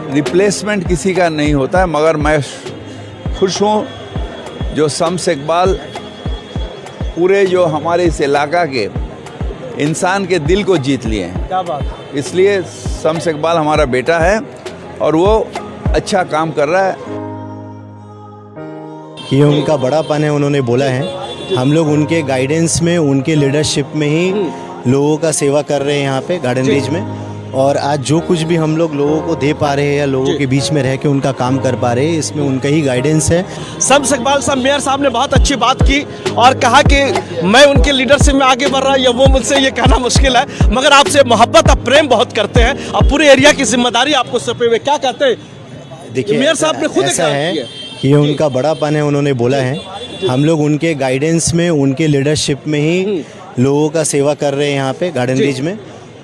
Replacement किसी का नहीं होता है, मगर मैं खुश हूँ जो शम्स इकबाल पूरे जो हमारे इस इलाका के इंसान के दिल को जीत लिए हैं। क्या बात। इसलिए शम्स इकबाल हमारा बेटा है और वो अच्छा काम कर रहा है। ये उनका बड़ापन है, उन्होंने बोला है। हम लोग उनके गाइडेंस में, उनके लीडरशिप में ही लोगों का सेवा कर रहे हैं यहाँ पे गार्डन रीच में। और आज जो कुछ भी हम लोग लोगों को दे पा रहे हैं या लोगों के बीच में रह के उनका काम कर पा रहे हैं, इसमें उनका ही गाइडेंस है। शम्स इकबाल साहब, मेयर साहब ने बहुत अच्छी बात की और कहा कि मैं उनके लीडरशिप में आगे बढ़ रहा हूँ, या वो मुझसे ये कहना मुश्किल है, मगर आपसे मोहब्बत और प्रेम बहुत करते हैं और पूरे एरिया की जिम्मेदारी आपको सौंपे हुए। क्या कहते हैं? देखिए, मेयर साहब ने खुद ऐसा है कि ये उनका बड़ापन है, उन्होंने बोला है। हम लोग उनके गाइडेंस में, उनके लीडरशिप में ही लोगों का सेवा कर रहे हैं यहाँ पे गार्डन रीच में।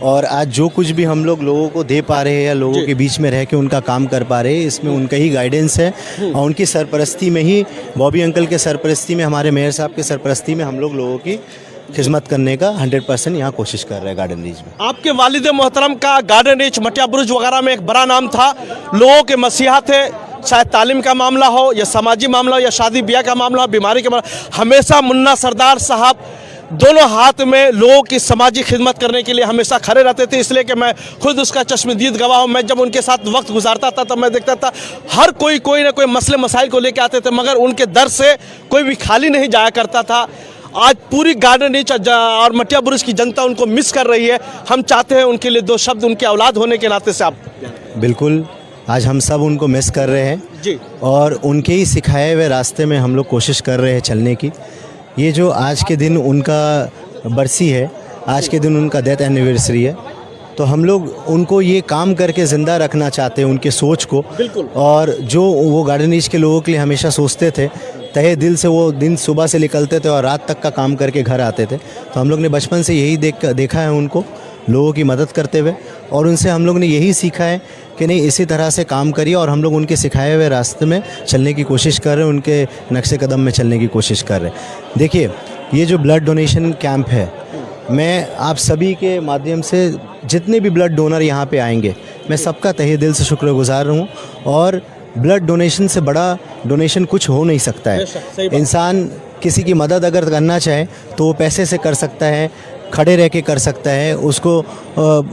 और आज जो कुछ भी हम लोग लोगों को दे पा रहे हैं या लोगों के बीच में रह के उनका काम कर पा रहे हैं, इसमें उनका ही गाइडेंस है। और उनकी सरपरस्ती में ही, बॉबी अंकल के सरपरस्ती में, हमारे मेयर साहब के सरपरस्ती में हम लोग लोगों की खिदमत करने का 100% यहाँ कोशिश कर रहे हैं गार्डन रीच में। आपके वालिद मोहतरम का गार्डन रीच, मटिया बुरुज वगैरह में एक बड़ा नाम था, लोगों के मसीहा थे। चाहे तालीम का मामला हो या समाजी मामला हो या शादी ब्याह का मामला हो, बीमारी का मामला, हमेशा मुन्ना सरदार साहब दोनों हाथ में लोगों की समाजी खिदमत करने के लिए हमेशा खड़े रहते थे। इसलिए कि मैं खुद उसका चश्मदीद गवाह हूँ। मैं जब उनके साथ वक्त गुजारता था तब मैं देखता था हर कोई ना कोई मसले मसाइल को लेकर आते थे, मगर उनके दर से कोई भी खाली नहीं जाया करता था। आज पूरी गार्डन रीच और मटिया बुरुज की जनता उनको मिस कर रही है। हम चाहते हैं उनके लिए दो शब्द उनके औलाद होने के नाते से आप। बिल्कुल, आज हम सब उनको मिस कर रहे हैं जी, और उनके ही सिखाए हुए रास्ते में हम लोग कोशिश कर रहे हैं चलने की। ये जो आज के दिन उनका बरसी है, आज के दिन उनका डेथ एनिवर्सरी है, तो हम लोग उनको ये काम करके ज़िंदा रखना चाहते हैं, उनके सोच को। बिल्कुल। और जो वो गार्डन रीच के लोगों के लिए हमेशा सोचते थे, तहे दिल से, वो दिन सुबह से निकलते थे और रात तक का काम करके घर आते थे। तो हम लोग ने बचपन से यही देखा है उनको, लोगों की मदद करते हुए, और उनसे हम लोग ने यही सीखा है कि नहीं, इसी तरह से काम करिए। और हम लोग उनके सिखाए हुए रास्ते में चलने की कोशिश कर रहे हैं, उनके नक्शे कदम में चलने की कोशिश कर रहे हैं। देखिए, ये जो ब्लड डोनेशन कैंप है, मैं आप सभी के माध्यम से, जितने भी ब्लड डोनर यहाँ पे आएंगे, मैं सबका तहे दिल से शुक्रगुजार हूँ। और ब्लड डोनेशन से बड़ा डोनेशन कुछ हो नहीं सकता है। इंसान किसी की मदद अगर करना चाहे तो वो पैसे से कर सकता है, खड़े रह के कर सकता है, उसको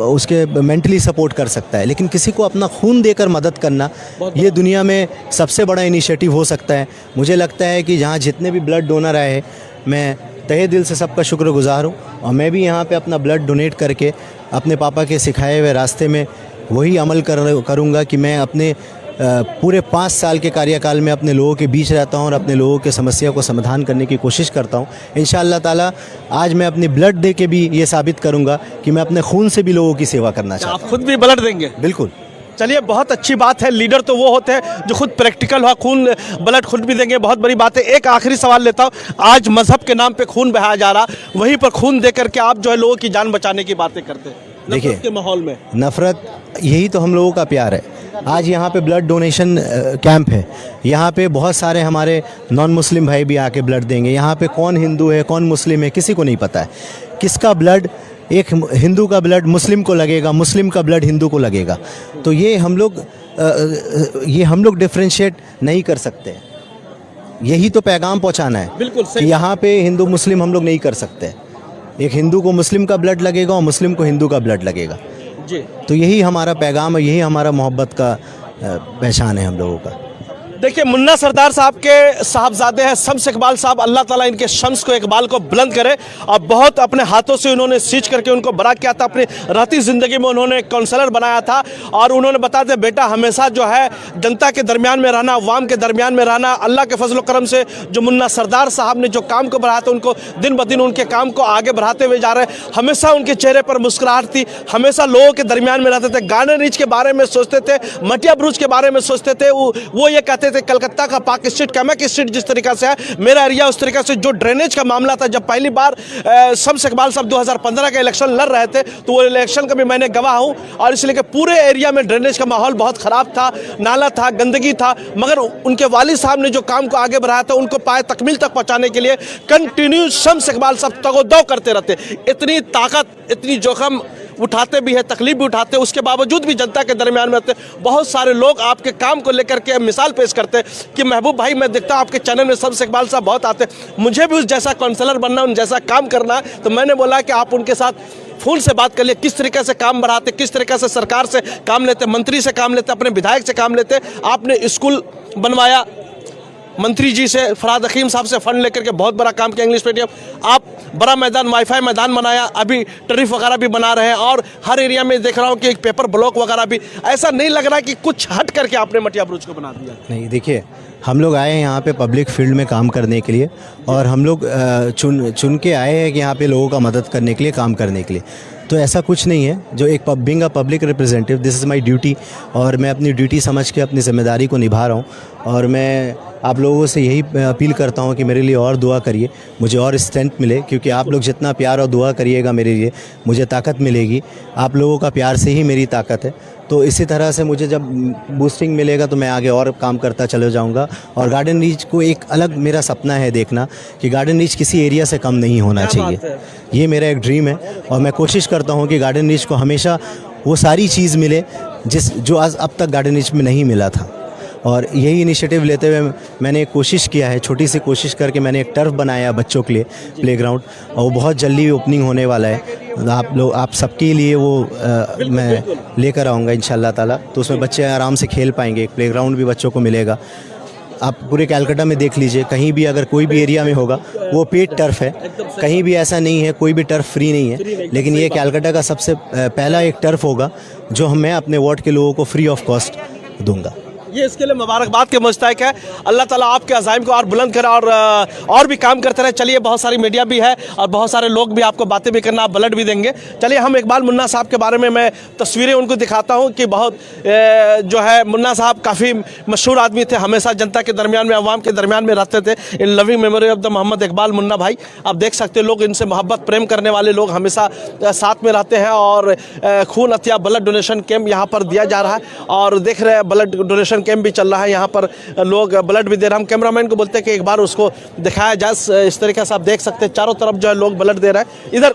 उसके मेंटली सपोर्ट कर सकता है, लेकिन किसी को अपना खून देकर मदद करना, ये दुनिया में सबसे बड़ा इनिशिएटिव हो सकता है। मुझे लगता है कि जहाँ जितने भी ब्लड डोनर आए, मैं तहे दिल से सबका शुक्रगुजार हूँ। और मैं भी यहाँ पे अपना ब्लड डोनेट करके अपने पापा के सिखाए हुए रास्ते में वही अमल करूँगा कि मैं अपने पूरे 5 साल के कार्यकाल में अपने लोगों के बीच रहता हूं और अपने लोगों के समस्या को समाधान करने की कोशिश करता हूं। इंशाअल्लाह ताला आज मैं अपनी ब्लड दे के भी ये साबित करूंगा कि मैं अपने खून से भी लोगों की सेवा करना चाहता हूं। आप खुद भी ब्लड देंगे? बिल्कुल। चलिए, बहुत अच्छी बात है। लीडर तो वो होते हैं जो खुद प्रैक्टिकल हो, खून ब्लड खुद भी देंगे, बहुत बड़ी बात है। एक आखिरी सवाल लेता हूँ। आज मजहब के नाम पे खून बहाया जा रहा, वहीं पर खून दे करके आप जो है लोगों की जान बचाने की बातें करते हैं। देखिए, के माहौल में नफरत, यही तो हम लोगों का प्यार है। आज यहाँ पे ब्लड डोनेशन कैंप है, यहाँ पे बहुत सारे हमारे नॉन मुस्लिम भाई भी आके ब्लड देंगे। यहाँ पे कौन हिंदू है, कौन मुस्लिम है, किसी को नहीं पता है किसका ब्लड। एक हिंदू का ब्लड मुस्लिम को लगेगा, मुस्लिम का ब्लड हिंदू को लगेगा। तो ये हम लोग डिफ्रेंशिएट नहीं कर सकते। यही तो पैगाम पहुँचाना है। बिल्कुल कि यहाँ पे हिंदू मुस्लिम हम लोग नहीं कर सकते। एक हिंदू को मुस्लिम का ब्लड लगेगा और मुस्लिम को हिंदू का ब्लड लगेगा जी। तो यही हमारा पैगाम है, यही हमारा मोहब्बत का पहचान है हम लोगों का। देखिए, मुन्ना सरदार साहब के साहबजादे हैं शम्स इकबाल साहब। अल्लाह ताला इनके शम्स को, इकबाल को बुलंद करे। और बहुत अपने हाथों से उन्होंने सींच करके उनको बड़ा किया था। अपनी रहती ज़िंदगी में उन्होंने एक काउंसलर बनाया था और उन्होंने बताया था, बेटा हमेशा जो है जनता के दरमियान में रहना, अवाम के दरमियान में रहना। अल्लाह के फजल करम से जो मुन्ना सरदार साहब ने जो काम को बढ़ाया था, उनको दिन ब दिन उनके काम को आगे बढ़ाते हुए जा रहे हैं। हमेशा उनके चेहरे पर मुस्कुराहट थी, हमेशा लोगों के दरमियान में रहते थे, गार्डन रीच के बारे में सोचते थे, मटिया बुरुज के बारे में सोचते थे। वो ये कहते थे, कलकत्ता का पार्क स्ट्रीट, कैमक स्ट्रीट जिस तरीका से है, मेरा एरिया उस तरीका से। जो ड्रेनेज का मामला था, जब पहली बार शम्स इकबाल साहब 2015 का इलेक्शन लड़ रहे थे, तो वो इलेक्शन का भी मैंने गवाह हूं। और इसलिए कि पूरे एरिया में ड्रेनेज का माहौल बहुत खराब था, नाला था, गंदगी था, मगर उनके वालिद साहब ने जो काम को आगे बढ़ाया था, उनको पाए तकमील तक पहुंचाने के लिए कंटिन्यू शम्स इकबाल साहब तगोदौ करते रहते। इतनी ताकत, इतनी जोखम उठाते भी है, तकलीफ भी उठाते हैं, उसके बावजूद भी जनता के दरमियान में रहते हैं। बहुत सारे लोग आपके काम को लेकर के मिसाल पेश करते हैं कि महबूब भाई, मैं देखता हूँ आपके चैनल में शम्स इकबाल साहब बहुत आते हैं, मुझे भी उस जैसा काउंसलर बनना, उन जैसा काम करना है। तो मैंने बोला कि आप उनके साथ फ़ोन से बात कर लिए, किस तरीके से काम बढ़ाते, किस तरीके से सरकार से काम लेते, मंत्री से काम लेते, अपने विधायक से काम लेते। आपने स्कूल बनवाया, मंत्री जी से, फराद हकीम साहब से फंड लेकर के बहुत बड़ा काम किया, इंग्लिश मीडियम। आप बड़ा मैदान, वाईफाई मैदान बनाया, अभी टरीफ वगैरह भी बना रहे हैं, और हर एरिया में देख रहा हूँ कि एक पेपर ब्लॉक वगैरह भी। ऐसा नहीं लग रहा कि कुछ हट करके आपने मटिया बुरुज को बना दिया? नहीं, देखिए, हम लोग आए हैं यहाँ पे पब्लिक फील्ड में काम करने के लिए, और हम लोग चुन के आए हैं कि यहाँ पे लोगों का मदद करने के लिए, काम करने के लिए। तो ऐसा कुछ नहीं है। जो एक being a public representative, this is my duty, और मैं अपनी ड्यूटी समझ के अपनी ज़िम्मेदारी को निभा रहा हूँ। और मैं आप लोगों से यही अपील करता हूँ कि मेरे लिए और दुआ करिए, मुझे और स्ट्रेंथ मिले, क्योंकि आप लोग जितना प्यार और दुआ करिएगा मेरे लिए, मुझे ताकत मिलेगी। आप लोगों का प्यार से ही मेरी ताकत है। तो इसी तरह से मुझे जब बूस्टिंग मिलेगा तो मैं आगे और काम करता चले जाऊंगा। और गार्डन रीच को एक अलग मेरा सपना है देखना कि गार्डन रीच किसी एरिया से कम नहीं होना चाहिए। ये मेरा एक ड्रीम है, और मैं कोशिश करता हूँ कि गार्डन रीच को हमेशा वो सारी चीज़ मिले जो आज अब तक गार्डन रीच में नहीं मिला था। और यही इनिशिएटिव लेते हुए मैंने एक कोशिश किया है, छोटी सी कोशिश करके मैंने एक टर्फ बनाया बच्चों के लिए, प्लेग्राउंड, और वो बहुत जल्दी ओपनिंग होने वाला है। आप सबके लिए वो मैं लेकर आऊँगा इंशाल्लाह ताला। तो उसमें बच्चे आराम से खेल पाएंगे, एक प्लेग्राउंड भी बच्चों को मिलेगा। आप पूरे कैलकाटा में देख लीजिए, कहीं भी अगर कोई भी एरिया में होगा वो पेड टर्फ है, कहीं भी ऐसा नहीं है कोई भी टर्फ फ्री नहीं है। लेकिन ये कैलकाटा का सबसे पहला एक टर्फ होगा जो मैं अपने वार्ड के लोगों को फ्री ऑफ कॉस्ट दूंगा। ये इसके लिए मुबारकबाद के मुस्तहिक है। अल्लाह ताला आपके अज़ाइम को और बुलंद करे, और भी काम करते रहे। चलिए, बहुत सारी मीडिया भी है और बहुत सारे लोग भी आपको बातें भी करना, आप ब्लड भी देंगे। चलिए, हम इकबाल मुन्ना साहब के बारे में मैं तस्वीरें उनको दिखाता हूँ कि बहुत जो है, मुन्ना साहब काफ़ी मशहूर आदमी थे, हमेशा जनता के दरमियान में, अवाम के दरमियान में रहते थे। In loving memory of the Mohammad Iqbal Munna Bhai. आप देख सकते हैं, लोग इनसे मोहब्बत प्रेम करने वाले लोग हमेशा साथ में रहते हैं। और खून अतिया ब्लड डोनेशन कैंप यहाँ पर दिया जा रहा है, और देख रहे हैं ब्लड डोनेशन कैंप भी चल रहा है। यहाँ पर लोग ब्लड भी दे रहे हैं। हम कैमरामैन को बोलते हैं कि एक बार उसको दिखाया जाए। इस तरीके से आप देख सकते हैं, चारों तरफ जो है लोग ब्लड दे रहे हैं। इधर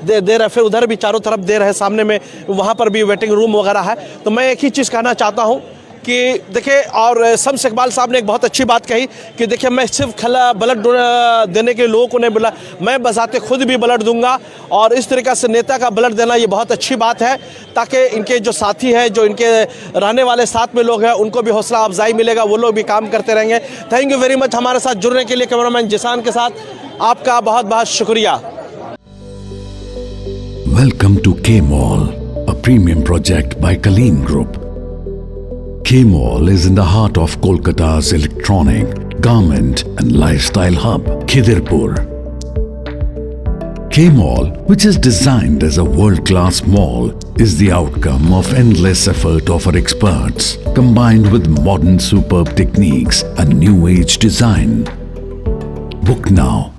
दे रहे हैं, फिर उधर भी चारों तरफ दे रहे हैं, सामने में वहाँ पर भी वेटिंग रूम वगैरह है। तो मैं एक ही चीज़ कहना चाहता हूँ कि देखिए, और शम्स इकबाल साहब ने एक बहुत अच्छी बात कही कि देखिए, मैं सिर्फ ब्लड देने के लोगों को नहीं बोला, मैं बजाते खुद भी ब्लड दूंगा। और इस तरीक़े से नेता का ब्लड देना ये बहुत अच्छी बात है, ताकि इनके जो साथी हैं, जो इनके रहने वाले साथ में लोग हैं, उनको भी हौसला अफजाई मिलेगा, वो लोग भी काम करते रहेंगे। थैंक यू वेरी मच हमारे साथ जुड़ने के लिए। कैमरामैन जिसान के साथ आपका बहुत बहुत शुक्रिया। Welcome to K-Mall, a premium project by Kaleen Group. K-Mall is in the heart of Kolkata's electronic, garment and lifestyle hub, Khidirpur. K-Mall, which is designed as a world-class mall, is the outcome of endless effort of our experts, combined with modern superb techniques and new age design. Book now